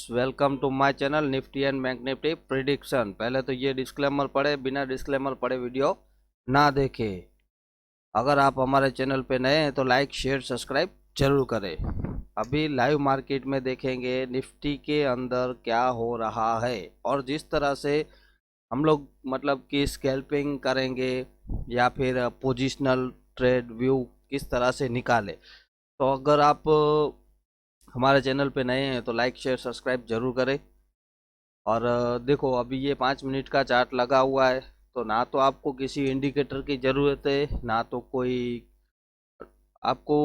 Welcome to my channel Nifty and bank Nifty prediction. पहले तो ये डिस्क्लेमर पढ़े, बिना डिस्क्लेमर पढ़े वीडियो ना देखे। अगर आप हमारे चैनल पे नए हैं तो लाइक शेयर सब्सक्राइब जरूर करें। अभी लाइव मार्केट में देखेंगे निफ्टी के अंदर क्या हो रहा है और जिस तरह से हम लोग मतलब कि स्कैल्पिंग करेंगे या फिर पोजिशनल ट्रेड व्यू किस तरह से निकाले। तो अगर आप हमारे चैनल पे नए हैं तो लाइक शेयर सब्सक्राइब जरूर करें। और देखो अभी ये 5 मिनट का चार्ट लगा हुआ है, तो ना तो आपको किसी इंडिकेटर की ज़रूरत है, ना तो कोई आपको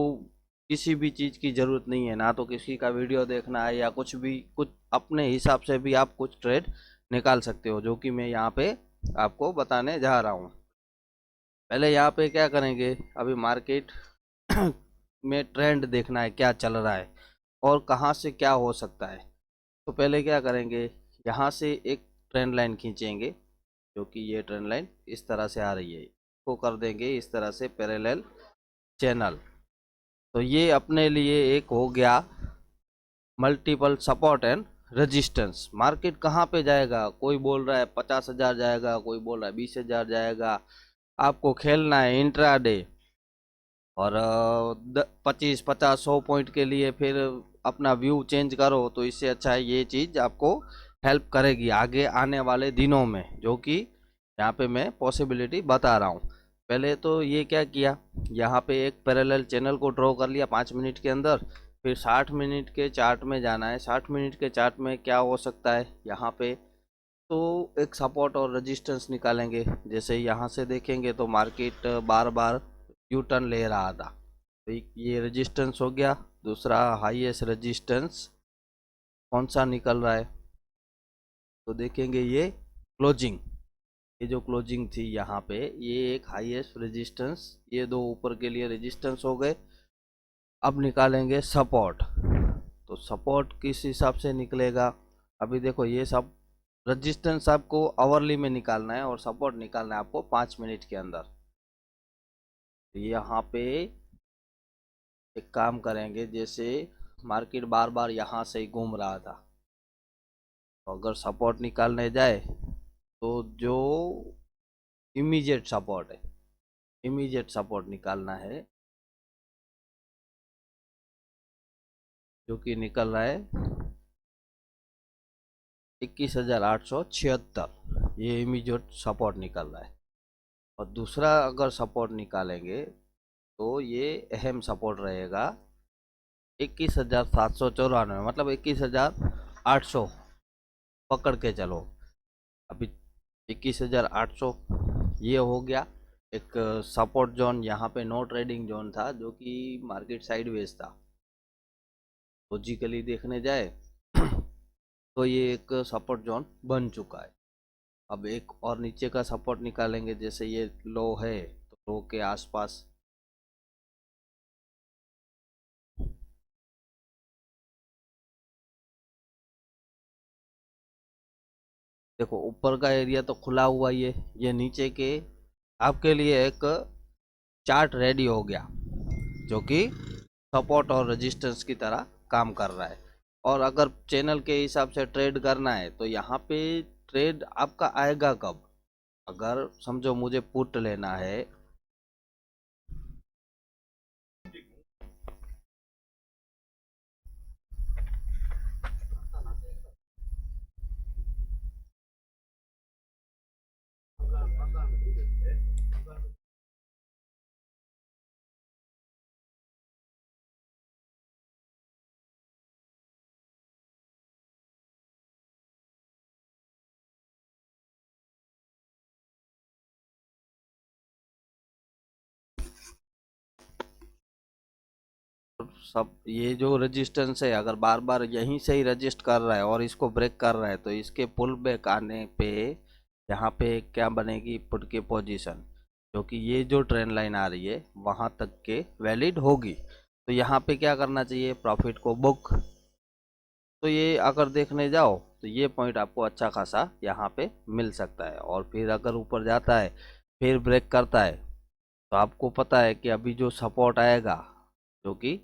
किसी भी चीज़ की ज़रूरत नहीं है, ना तो किसी का वीडियो देखना है या कुछ भी। कुछ अपने हिसाब से भी आप कुछ ट्रेड निकाल सकते हो, जो कि मैं यहाँ पे आपको बताने जा रहा हूँ। पहले यहाँ पे क्या करेंगे, अभी मार्केट में ट्रेंड देखना है क्या चल रहा है और कहाँ से क्या हो सकता है। तो पहले क्या करेंगे, यहाँ से एक ट्रेंड लाइन खींचेंगे, जो कि ये ट्रेंड लाइन इस तरह से आ रही है, इसको कर देंगे इस तरह से पैरेलल चैनल। तो ये अपने लिए एक हो गया multiple support and resistance. Market कहाँ पे जाएगा, कोई बोल रहा है 50,000 जाएगा, कोई बोल रहा है 20,000 जाएगा। आपको खेलना है इंट्राडे और 25, 50, 100 पॉइंट के लिए फिर अपना व्यू चेंज करो, तो इससे अच्छा है ये चीज़ आपको हेल्प करेगी आगे आने वाले दिनों में, जो कि यहाँ पे मैं पॉसिबिलिटी बता रहा हूँ। पहले तो ये क्या किया, यहाँ पे एक पैरेलल चैनल को ड्रॉ कर लिया 5 मिनट के अंदर। फिर 60 मिनट के चार्ट में जाना है। 60 मिनट के चार्ट में क्या हो सकता है, यहाँ पे तो एक सपोर्ट और रेजिस्टेंस निकालेंगे। जैसे यहाँ से देखेंगे तो मार्केट बार बार यू टर्न ले रहा था, तो ये रेजिस्टेंस हो गया। दूसरा हाईएस्ट रेजिस्टेंस कौन सा निकल रहा है, तो देखेंगे ये क्लोजिंग, ये जो क्लोजिंग थी यहाँ पे, ये एक हाईएस्ट रेजिस्टेंस, ये दो ऊपर के लिए रेजिस्टेंस हो गए। अब निकालेंगे सपोर्ट, तो सपोर्ट किस हिसाब से निकलेगा। अभी देखो ये सब रेजिस्टेंस आपको आवरली में निकालना है और सपोर्ट निकालना है आपको 5 मिनट के अंदर। तो यहाँ पे एक काम करेंगे, जैसे मार्केट बार बार यहाँ से ही घूम रहा था, तो अगर सपोर्ट निकालने जाए तो जो इमीडिएट सपोर्ट है, इमीडिएट सपोर्ट निकालना है, जो कि निकल रहा है 21,876। ये इमीडिएट सपोर्ट निकल रहा है। और दूसरा अगर सपोर्ट निकालेंगे तो ये अहम सपोर्ट रहेगा 21,794, मतलब 21,800 पकड़ के चलो। अभी 21,800 ये हो गया एक सपोर्ट जोन। यहाँ पे नो ट्रेडिंग जोन था, जो कि मार्केट साइडवेज था। लॉजिकली देखने जाए तो ये एक सपोर्ट जोन बन चुका है। अब एक और नीचे का सपोर्ट निकालेंगे, जैसे ये लो है तो लो के आसपास देखो ऊपर का एरिया तो खुला हुआ ही है। ये नीचे के आपके लिए एक चार्ट रेडी हो गया, जो कि सपोर्ट और रेजिस्टेंस की तरह काम कर रहा है। और अगर चैनल के हिसाब से ट्रेड करना है तो यहाँ पे ट्रेड आपका आएगा कब, अगर समझो मुझे पुट लेना है, सब ये जो रेजिस्टेंस है अगर बार बार यहीं से ही रजिस्ट कर रहा है और इसको ब्रेक कर रहा है, तो इसके पुल बैक आने पे यहाँ पे क्या बनेगी, पुट की पोजीशन, जो कि ये जो ट्रेंड लाइन आ रही है वहाँ तक के वैलिड होगी। तो यहाँ पे क्या करना चाहिए, प्रॉफिट को बुक। तो ये अगर देखने जाओ तो ये पॉइंट आपको अच्छा खासा यहाँ पे मिल सकता है। और फिर अगर ऊपर जाता है फिर ब्रेक करता है, तो आपको पता है कि अभी जो सपोर्ट आएगा, जो कि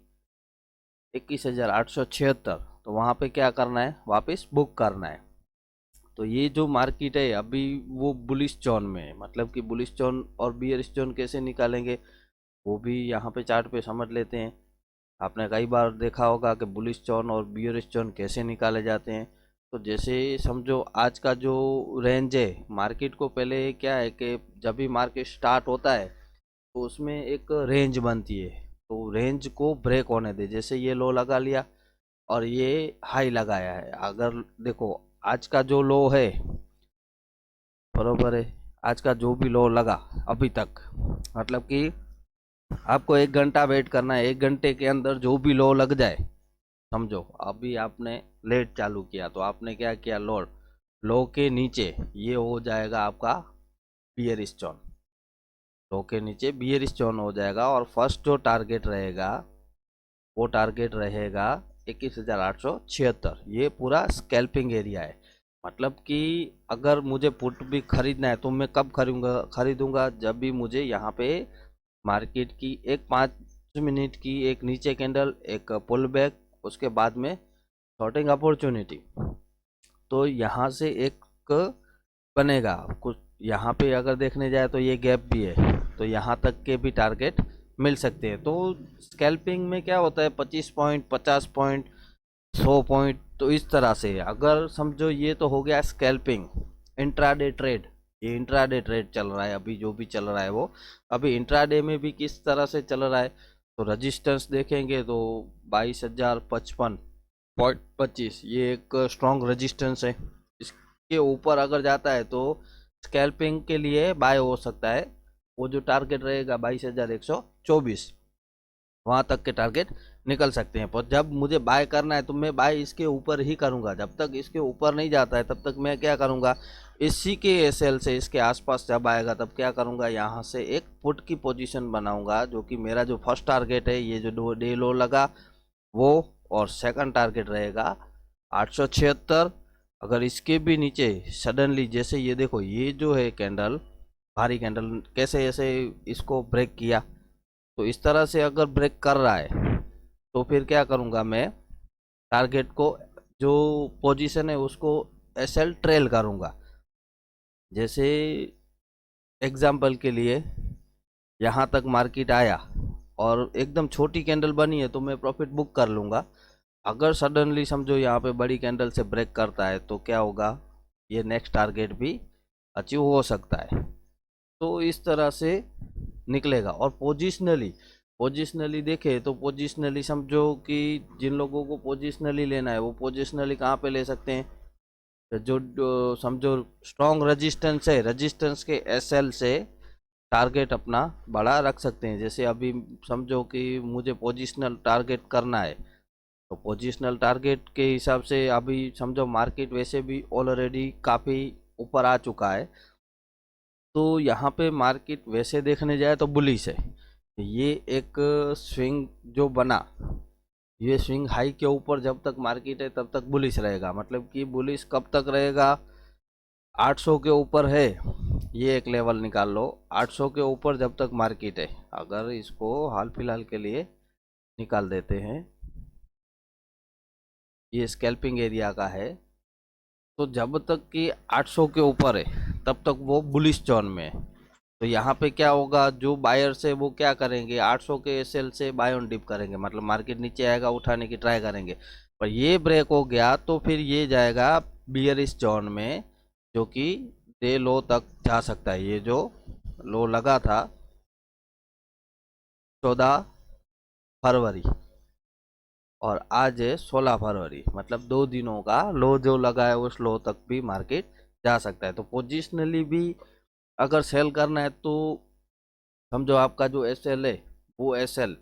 21,876, तो वहाँ पे क्या करना है, वापस बुक करना है। तो ये जो मार्केट है अभी वो बुलिश जोन में है, मतलब कि बुलिश जोन और बियरिश जोन कैसे निकालेंगे वो भी यहाँ पे चार्ट पे समझ लेते हैं। आपने कई बार देखा होगा कि बुलिश जोन और बियरिश जोन कैसे निकाले जाते हैं। तो जैसे समझो आज का जो रेंज है मार्केट को, पहले क्या है कि जब भी मार्केट स्टार्ट होता है तो उसमें एक रेंज बनती है, तो रेंज को ब्रेक होने दे। जैसे ये लो लगा लिया और ये हाई लगाया है, अगर देखो आज का जो लो है, बरोबर है, आज का जो भी लो लगा अभी तक, मतलब कि आपको 1 घंटा वेट करना है। 1 घंटे के अंदर जो भी लो लग जाए, समझो अभी आपने लेट चालू किया तो आपने क्या किया, लो के नीचे ये हो जाएगा आपका बियरिश जोन, लो के नीचे बियरिश जोन हो जाएगा। और फर्स्ट जो टारगेट रहेगा वो टारगेट रहेगा 21,876। ये पूरा स्कैल्पिंग एरिया है, मतलब कि अगर मुझे पुट भी खरीदना है तो मैं कब खरीदूंगा जब भी मुझे यहाँ पे मार्केट की एक 5 मिनट की एक नीचे कैंडल, एक पुल बैक, उसके बाद में शॉर्टिंग अपॉर्चुनिटी, तो यहाँ से एक बनेगा कुछ। यहाँ पे अगर देखने जाए तो ये गैप भी है, तो यहाँ तक के भी टारगेट मिल सकते हैं। तो स्कैल्पिंग में क्या होता है, 25 पॉइंट, 50 पॉइंट, 100 पॉइंट, तो इस तरह से अगर समझो ये तो हो गया स्कैल्पिंग। इंट्राडे ट्रेड, ये इंट्राडे ट्रेड चल रहा है अभी, जो भी चल रहा है वो अभी इंट्राडे में भी किस तरह से चल रहा है। तो रजिस्टेंस देखेंगे तो 22,055.25 ये एक स्ट्रॉन्ग रजिस्टेंस है। इसके ऊपर अगर जाता है तो स्कैल्पिंग के लिए बाय हो सकता है। वो जो टारगेट रहेगा 22,124, वहाँ तक के टारगेट निकल सकते हैं। पर जब मुझे बाय करना है तो मैं बाय इसके ऊपर ही करूँगा। जब तक इसके ऊपर नहीं जाता है तब तक मैं क्या करूँगा, इसी के एसएल से इसके आसपास जब आएगा तब क्या करूँगा, यहाँ से एक पुट की पोजीशन बनाऊँगा, जो कि मेरा जो फर्स्ट टारगेट है ये जो डे लो लगा वो, और सेकंड टारगेट रहेगा 876। अगर इसके भी नीचे सडनली, जैसे ये देखो ये जो है कैंडल, भारी कैंडल, कैसे ऐसे इसको ब्रेक किया, तो इस तरह से अगर ब्रेक कर रहा है तो फिर क्या करूँगा, मैं टारगेट को जो पोजीशन है उसको एसएल ट्रेल करूँगा। जैसे एग्जाम्पल के लिए यहाँ तक मार्केट आया और एकदम छोटी कैंडल बनी है तो मैं प्रॉफिट बुक कर लूँगा। अगर सडनली समझो यहाँ पे बड़ी कैंडल से ब्रेक करता है तो क्या होगा, ये नेक्स्ट टारगेट भी अचीव हो सकता है। तो इस तरह से निकलेगा। और पोजिशनली देखे तो पोजिशनली समझो कि जिन लोगों को पोजिशनली लेना है वो पोजिशनली कहाँ पे ले सकते हैं, जो समझो स्ट्रॉन्ग रेजिस्टेंस है, रेजिस्टेंस के एसएल से टारगेट अपना बड़ा रख सकते हैं। जैसे अभी समझो कि मुझे पोजिशनल टारगेट करना है तो पोजिशनल टारगेट के हिसाब से अभी समझो मार्केट वैसे भी ऑलरेडी काफ़ी ऊपर आ चुका है, तो यहाँ पे मार्केट वैसे देखने जाए तो बुलिश है। ये एक स्विंग जो बना, ये स्विंग हाई के ऊपर जब तक मार्केट है तब तक बुलिश रहेगा। मतलब कि बुलिश कब तक रहेगा, 800 के ऊपर है, ये एक लेवल निकाल लो। 800 के ऊपर जब तक मार्केट है, अगर इसको हाल फिलहाल के लिए निकाल देते हैं, ये स्कैल्पिंग एरिया का है, तो जब तक कि 800 के ऊपर है तब तक वो बुलिश जोन में है। तो यहाँ पे क्या होगा, जो बायर्स है वो क्या करेंगे, 800 के एसएल से बाय ऑन डिप करेंगे, मतलब मार्केट नीचे आएगा उठाने की ट्राई करेंगे। पर ये ब्रेक हो गया तो फिर ये जाएगा बियरिश जोन में, जो कि डे लो तक जा सकता है। ये जो लो लगा था 14 फरवरी और आज है 16 फरवरी, मतलब 2 दिनों का लो जो लगा है उस लो तक भी मार्केट जा सकता है। तो पोजिशनली भी अगर सेल करना है तो समझो आपका जो एसएल है वो एसएल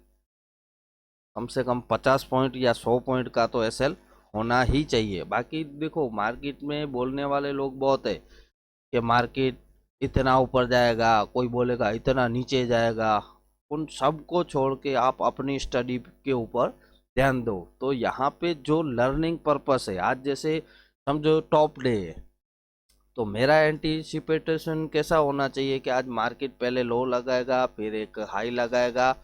कम से कम 50 पॉइंट या 100 पॉइंट का तो एसएल होना ही चाहिए। बाकी देखो मार्केट में बोलने वाले लोग बहुत है कि मार्केट इतना ऊपर जाएगा, कोई बोलेगा इतना नीचे जाएगा। उन सबको छोड़ के आप अपनी स्टडी के ऊपर ध्यान दो। तो यहाँ पे जो लर्निंग पर्पस है, आज जैसे समझो टॉप डे है तो मेरा एंटीसिपेटेशन कैसा होना चाहिए कि आज मार्केट पहले लो लगाएगा फिर एक हाई लगाएगा।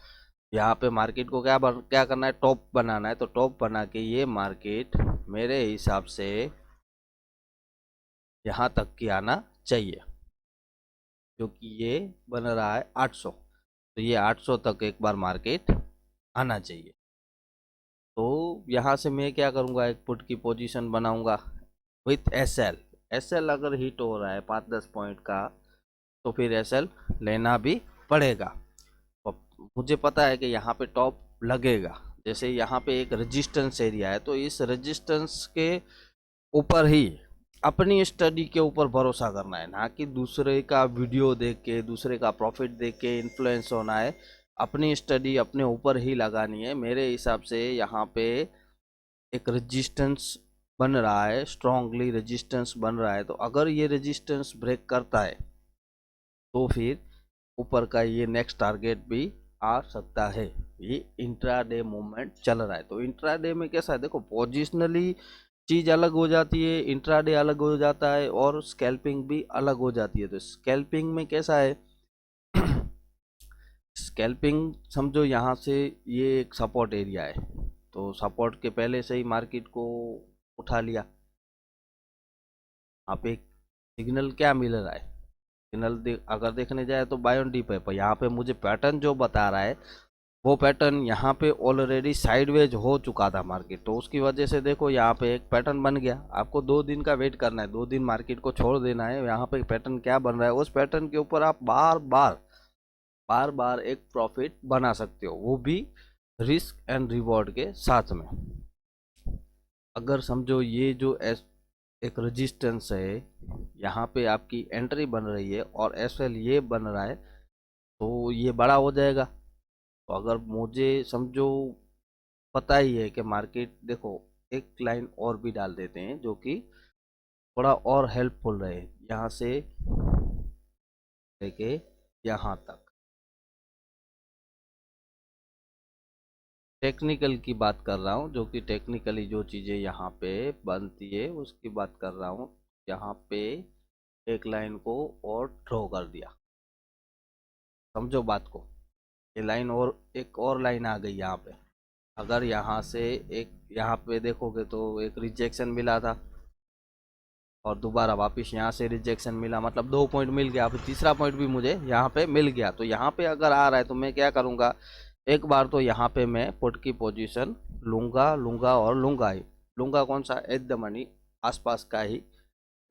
यहाँ पे मार्केट को क्या करना है, टॉप बनाना है। तो टॉप बना के ये मार्केट मेरे हिसाब से यहाँ तक की आना चाहिए, क्योंकि ये बन रहा है 800, तो ये 800 तक एक बार मार्केट आना चाहिए। तो यहाँ से मैं क्या करूँगा, एक पुट की पोजीशन बनाऊँगा विथ एसएल। एसएल अगर हिट हो रहा है 5-10 पॉइंट का, तो फिर एसएल लेना भी पड़ेगा। मुझे पता है कि यहाँ पे टॉप लगेगा, जैसे यहाँ पे एक रेजिस्टेंस एरिया है, तो इस रेजिस्टेंस के ऊपर ही अपनी स्टडी के ऊपर भरोसा करना है, ना कि दूसरे का वीडियो देख के, दूसरे का प्रॉफिट देख के इन्फ्लुएंस होना है। अपनी स्टडी अपने ऊपर ही लगानी है। मेरे हिसाब से यहाँ पे एक रेजिस्टेंस बन रहा है, स्ट्रांगली रेजिस्टेंस बन रहा है, तो अगर ये रेजिस्टेंस ब्रेक करता है तो फिर ऊपर का ये नेक्स्ट टारगेट भी आ सकता है। ये इंट्राडे मूवमेंट चल रहा है, तो इंट्राडे में कैसा है, देखो पोजिशनली चीज अलग हो जाती है, इंट्राडे अलग हो जाता है, और स्कैल्पिंग भी अलग हो जाती है। तो स्कैल्पिंग में कैसा है, स्कैल्पिंग समझो यहाँ से ये एक सपोर्ट एरिया है, तो सपोर्ट के पहले से ही मार्केट को उठा लिया। आप एक सिग्नल क्या मिल रहा है, सिग्नल अगर देखने जाए तो बाय ऑन डिप है, पर यहाँ पे मुझे पैटर्न जो बता रहा है वो पैटर्न यहाँ पे ऑलरेडी साइडवेज हो चुका था मार्केट, तो उसकी वजह से देखो यहाँ पे एक पैटर्न बन गया। आपको 2 दिन का वेट करना है, 2 दिन मार्केट को छोड़ देना है। यहाँ पे पैटर्न क्या बन रहा है, उस पैटर्न के ऊपर आप बार बार एक प्रॉफिट बना सकते हो, वो भी रिस्क एंड रिवॉर्ड के साथ में। अगर समझो ये जो एक रेजिस्टेंस है, यहाँ पे आपकी एंट्री बन रही है और एसएल ये बन रहा है, तो ये बड़ा हो जाएगा। तो अगर मुझे समझो पता ही है कि मार्केट, देखो एक लाइन और भी डाल देते हैं जो कि थोड़ा और हेल्पफुल रहे, यहाँ से लेके यहाँ तक। टेक्निकल की बात कर रहा हूँ, जो कि टेक्निकली जो चीज़ें यहाँ पे बनती है उसकी बात कर रहा हूँ। यहाँ पे एक लाइन को और ड्रॉ कर दिया, समझो बात को। ये लाइन और एक और लाइन आ गई यहाँ पे। अगर यहाँ से एक, यहाँ पे देखोगे तो एक रिजेक्शन मिला था और दोबारा वापस यहाँ से रिजेक्शन मिला, मतलब 2 पॉइंट मिल गया। अब तीसरा पॉइंट भी मुझे यहाँ पे मिल गया। तो यहाँ पे अगर आ रहा है तो मैं क्या करूँगा, एक बार तो यहाँ पे मैं पुट की पोजीशन लूँगा और लूँगा ही लूँगा। कौन सा, एट द मनी आसपास का ही,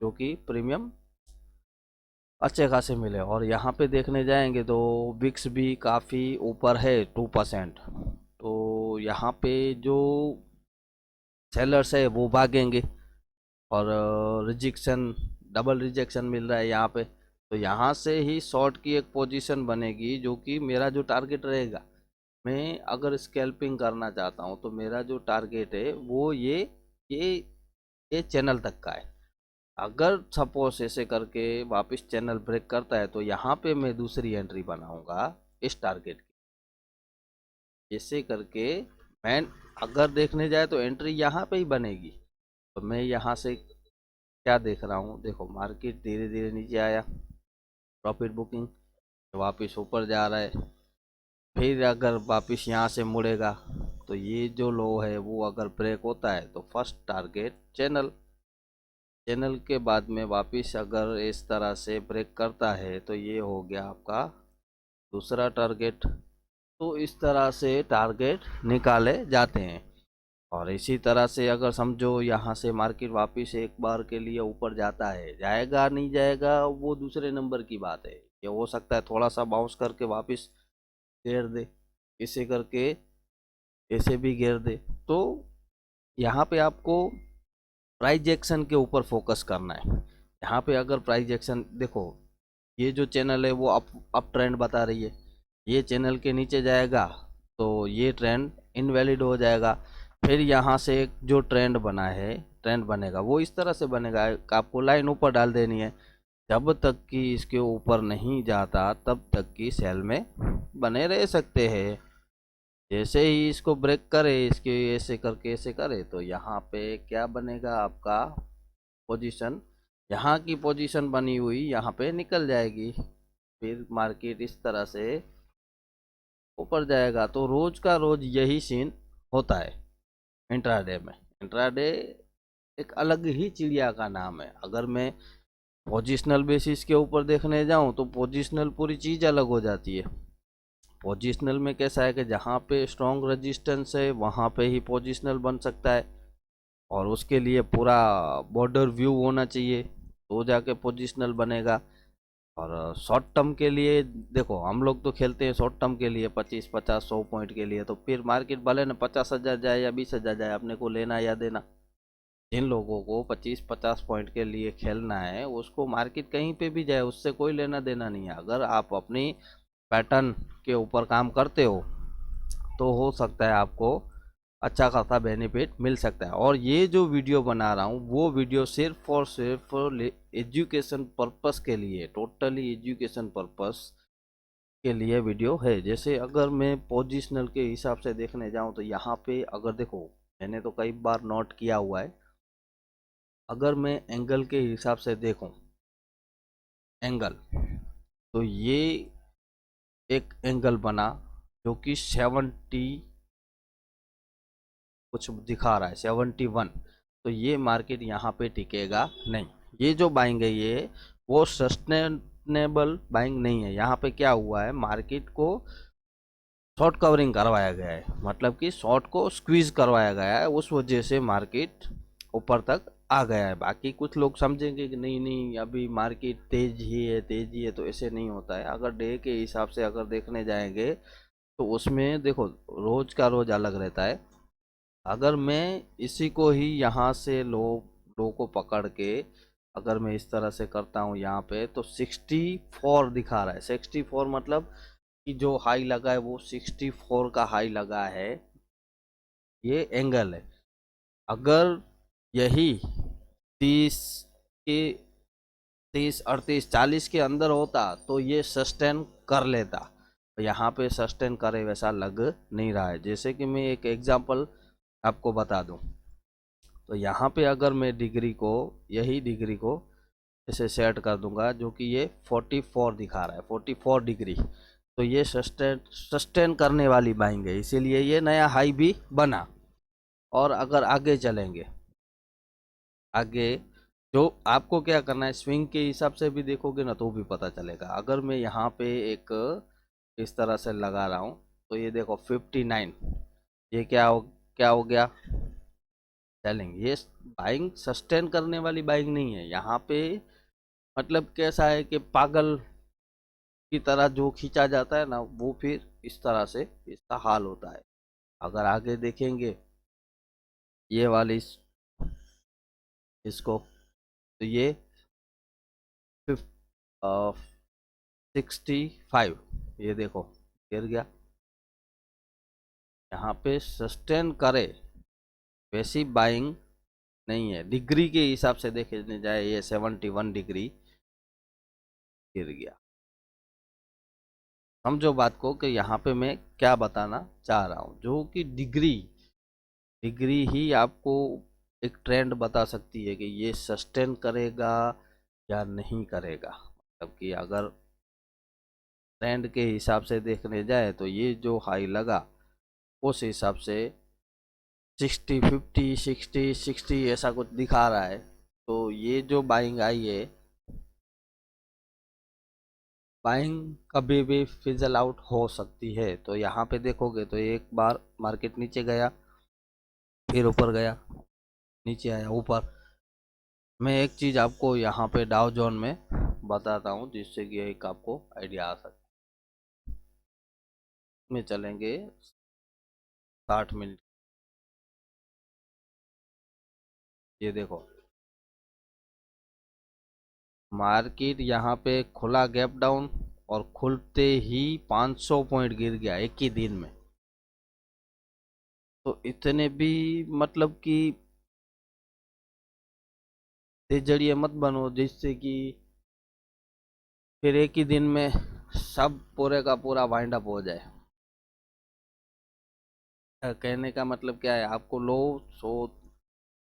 जो कि प्रीमियम अच्छे खासे मिले। और यहाँ पे देखने जाएंगे तो विक्स भी काफ़ी ऊपर है 2%, तो यहाँ पे जो सेलर्स है वो भागेंगे और रिजेक्शन, डबल रिजेक्शन मिल रहा है यहाँ पे। तो यहाँ से ही शॉर्ट की एक पोजीशन बनेगी, जो कि मेरा जो टारगेट रहेगा, मैं अगर स्कैल्पिंग करना चाहता हूँ तो मेरा जो टारगेट है वो ये ये चैनल तक का है। अगर सपोज ऐसे करके वापस चैनल ब्रेक करता है तो यहाँ पे मैं दूसरी एंट्री बनाऊंगा इस टारगेट की। ऐसे करके मैं अगर देखने जाए तो एंट्री यहाँ पे ही बनेगी। तो मैं यहाँ से क्या देख रहा हूँ, देखो मार्केट धीरे धीरे नीचे आया, प्रॉफिट बुकिंग, वापस ऊपर जा रहा है। फिर अगर वापस यहाँ से मुड़ेगा तो ये जो लो है वो अगर ब्रेक होता है तो फर्स्ट टारगेट चैनल, चैनल के बाद में वापस अगर इस तरह से ब्रेक करता है तो ये हो गया आपका दूसरा टारगेट। तो इस तरह से टारगेट निकाले जाते हैं। और इसी तरह से अगर समझो यहाँ से मार्केट वापस एक बार के लिए ऊपर जाता है, जाएगा नहीं जाएगा वो दूसरे नंबर की बात है। ये हो सकता है थोड़ा सा बाउंस करके वापस घेर दे, इसे करके ऐसे भी घेर दे। तो यहाँ पे आपको प्राइस एक्शन के ऊपर फोकस करना है। यहाँ पे अगर प्राइस एक्शन देखो, ये जो चैनल है वो अप ट्रेंड बता रही है, ये चैनल के नीचे जाएगा तो ये ट्रेंड इनवैलिड हो जाएगा। फिर यहाँ से एक जो ट्रेंड बना है, ट्रेंड बनेगा वो इस तरह से बनेगा, आपको लाइन ऊपर डाल देनी है। जब तक कि इसके ऊपर नहीं जाता तब तक की सेल में बने रह सकते हैं। जैसे ही इसको ब्रेक करे, इसके ऐसे करके ऐसे करे, तो यहाँ पे क्या बनेगा आपका पोजीशन, यहाँ की पोजीशन बनी हुई यहाँ पे निकल जाएगी। फिर मार्केट इस तरह से ऊपर जाएगा। तो रोज का रोज यही सीन होता है इंट्राडे में। इंट्राडे एक अलग ही चिड़िया का नाम है। अगर मैं पोजिशनल बेसिस के ऊपर देखने जाऊं तो पोजिशनल पूरी चीज़ अलग हो जाती है। पोजिशनल में कैसा है कि जहाँ पे स्ट्रॉन्ग रेजिस्टेंस है वहाँ पे ही पोजिशनल बन सकता है, और उसके लिए पूरा बॉर्डर व्यू होना चाहिए तो जाके पोजिशनल बनेगा। और शॉर्ट टर्म के लिए देखो, हम लोग तो खेलते हैं शॉर्ट टर्म के लिए 25, 50, 100 पॉइंट के लिए, तो फिर मार्केट भले ना 50,000 जाए या 20,000 जाए, अपने को लेना या देना। जिन लोगों को 25, 50 पॉइंट के लिए खेलना है उसको मार्केट कहीं पे भी जाए उससे कोई लेना देना नहीं है। अगर आप अपनी पैटर्न के ऊपर काम करते हो तो हो सकता है आपको अच्छा खासा बेनिफिट मिल सकता है। और ये जो वीडियो बना रहा हूँ वो वीडियो सिर्फ और सिर्फ एजुकेशन पर्पस के लिए, टोटली एजुकेशन पर्पस के लिए वीडियो है। जैसे अगर मैं पोजिशनल के हिसाब से देखने जाऊँ तो यहाँ पे अगर देखो, मैंने तो कई बार नोट किया हुआ है, अगर मैं एंगल के हिसाब से देखूं, एंगल, तो ये एक एंगल बना जो कि 70 कुछ दिखा रहा है, 71। तो ये मार्केट यहाँ पे टिकेगा नहीं। ये जो बाइंग है ये वो सस्टेनेबल बाइंग नहीं है। यहाँ पे क्या हुआ है, मार्केट को शॉर्ट कवरिंग करवाया गया है, मतलब कि शॉर्ट को स्क्वीज करवाया गया है, उस वजह से मार्केट ऊपर तक आ गया है। बाकी कुछ लोग समझेंगे कि नहीं नहीं अभी मार्केट तेज ही है, तेज ही है, तो ऐसे नहीं होता है। अगर डे के हिसाब से अगर देखने जाएंगे तो उसमें देखो रोज का रोज अलग रहता है। अगर मैं इसी को ही यहाँ से लो को पकड़ के अगर मैं इस तरह से करता हूँ यहाँ पे, तो 64 दिखा रहा है। 64 मतलब कि जो हाई लगा है वो 64 का हाई लगा है, ये एंगल है। अगर यही 30 के 30, 38, 40 के अंदर होता तो ये सस्टेन कर लेता, तो यहाँ पे सस्टेन करे वैसा लग नहीं रहा है। जैसे कि मैं एक एग्जांपल आपको बता दूं, तो यहाँ पे अगर मैं डिग्री को, यही डिग्री को इसे सेट कर दूंगा जो कि ये 44 दिखा रहा है, 44 डिग्री, तो ये सस्टेन करने वाली बाइंग है, इसीलिए ये नया हाई भी बना। और अगर आगे चलेंगे, आगे जो आपको क्या करना है, स्विंग के हिसाब से भी देखोगे ना तो भी पता चलेगा। अगर मैं यहाँ पे एक इस तरह से लगा रहा हूँ तो ये देखो 59, ये क्या हो गया, सेलिंग। ये बाइंग सस्टेन करने वाली बाइंग नहीं है। यहाँ पे मतलब कैसा है कि पागल की तरह जो खींचा जाता है ना, वो फिर इस तरह से इसका हाल होता है। अगर आगे देखेंगे ये वाली इसको, तो ये 65, ये देखो गिर गया। यहाँ पे सस्टेन करे वैसी बाइंग नहीं है। डिग्री के हिसाब से देखने जाए ये 71 डिग्री गिर गया। समझो बात को कि यहाँ पे मैं क्या बताना चाह रहा हूँ, जो कि डिग्री डिग्री ही आपको एक ट्रेंड बता सकती है कि ये सस्टेन करेगा या नहीं करेगा। मतलब कि अगर ट्रेंड के हिसाब से देखने जाए तो ये जो हाई लगा उस हिसाब से 60, 50, 60 ऐसा कुछ दिखा रहा है, तो ये जो बाइंग आई है, बाइंग कभी भी फिजल आउट हो सकती है। तो यहाँ पे देखोगे तो एक बार मार्केट नीचे गया, फिर ऊपर गया, नीचे आया, ऊपर। मैं एक चीज़ आपको यहाँ पे डाउ जोन में बताता हूँ जिससे कि एक आपको आइडिया आ सके। में चलेंगे 60 मिनट, ये देखो मार्केट यहाँ पे खुला गैप डाउन और खुलते ही 500 पॉइंट गिर गया एक ही दिन में। तो इतने भी मतलब कि तेजड़िए मत बनो जिससे कि फिर एक ही दिन में सब पूरे का पूरा वाइंड अप हो जाए। कहने का मतलब क्या है, आपको लो सो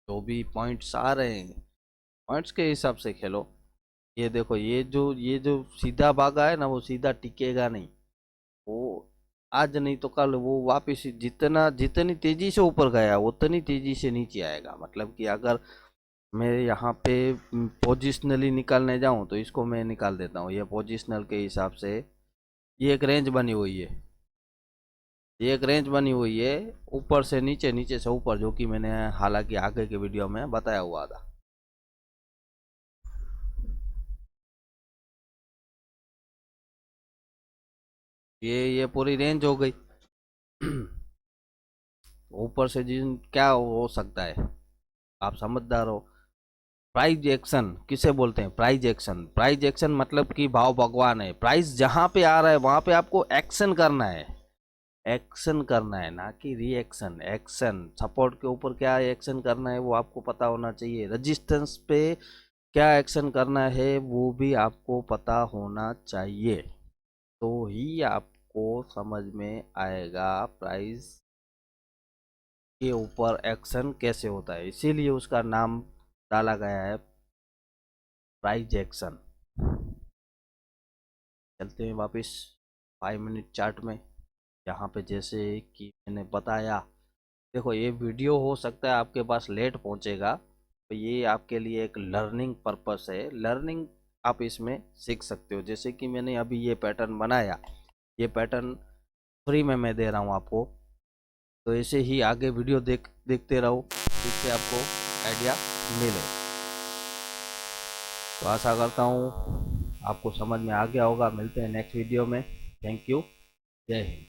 जो भी पॉइंट्स आ रहे हैं पॉइंट्स के हिसाब से खेलो। ये देखो ये जो सीधा भागा है ना वो सीधा टिकेगा नहीं, वो आज नहीं तो कल वो वापस जितना जितनी तेजी से ऊपर गया उतनी तेजी से नीचे आएगा। मतलब कि अगर मैं यहाँ पे पोजिशनली निकालने जाऊँ तो इसको मैं निकाल देता हूँ। ये पोजिशनल के हिसाब से ये एक रेंज बनी हुई है, ये एक रेंज बनी हुई है ऊपर से नीचे, नीचे से ऊपर, जो कि मैंने हालांकि आगे के वीडियो में बताया हुआ था। ये पूरी रेंज हो गई। ऊपर से जिन क्या हो सकता है, आप समझदार हो। प्राइज एक्शन किसे बोलते हैं? प्राइज एक्शन, प्राइज एक्शन मतलब कि भाव भगवान है। प्राइस जहां पे आ रहा है वहां पे आपको एक्शन करना है, एक्शन करना है, ना कि रिएक्शन। एक्शन, सपोर्ट के ऊपर क्या एक्शन करना है वो आपको पता होना चाहिए। रेजिस्टेंस पे क्या एक्शन करना है वो भी आपको पता होना चाहिए, तो ही आपको समझ में आएगा प्राइस के ऊपर एक्शन कैसे होता है। इसीलिए उसका नाम डाला गया है प्राइज एक्शन। चलते हैं वापस 5 मिनट चार्ट में, यहाँ पे जैसे कि मैंने बताया। देखो ये वीडियो हो सकता है आपके पास लेट पहुँचेगा, तो ये आपके लिए एक लर्निंग पर्पस है। लर्निंग आप इसमें सीख सकते हो। जैसे कि मैंने अभी ये पैटर्न बनाया, ये पैटर्न फ्री में मैं दे रहा हूँ आपको, तो ऐसे ही आगे वीडियो देखते रहो, जिससे आपको आइडिया मिले। तो आशा करता हूँ आपको समझ में आ गया होगा। मिलते हैं नेक्स्ट वीडियो में। Thank you. जय हिंद।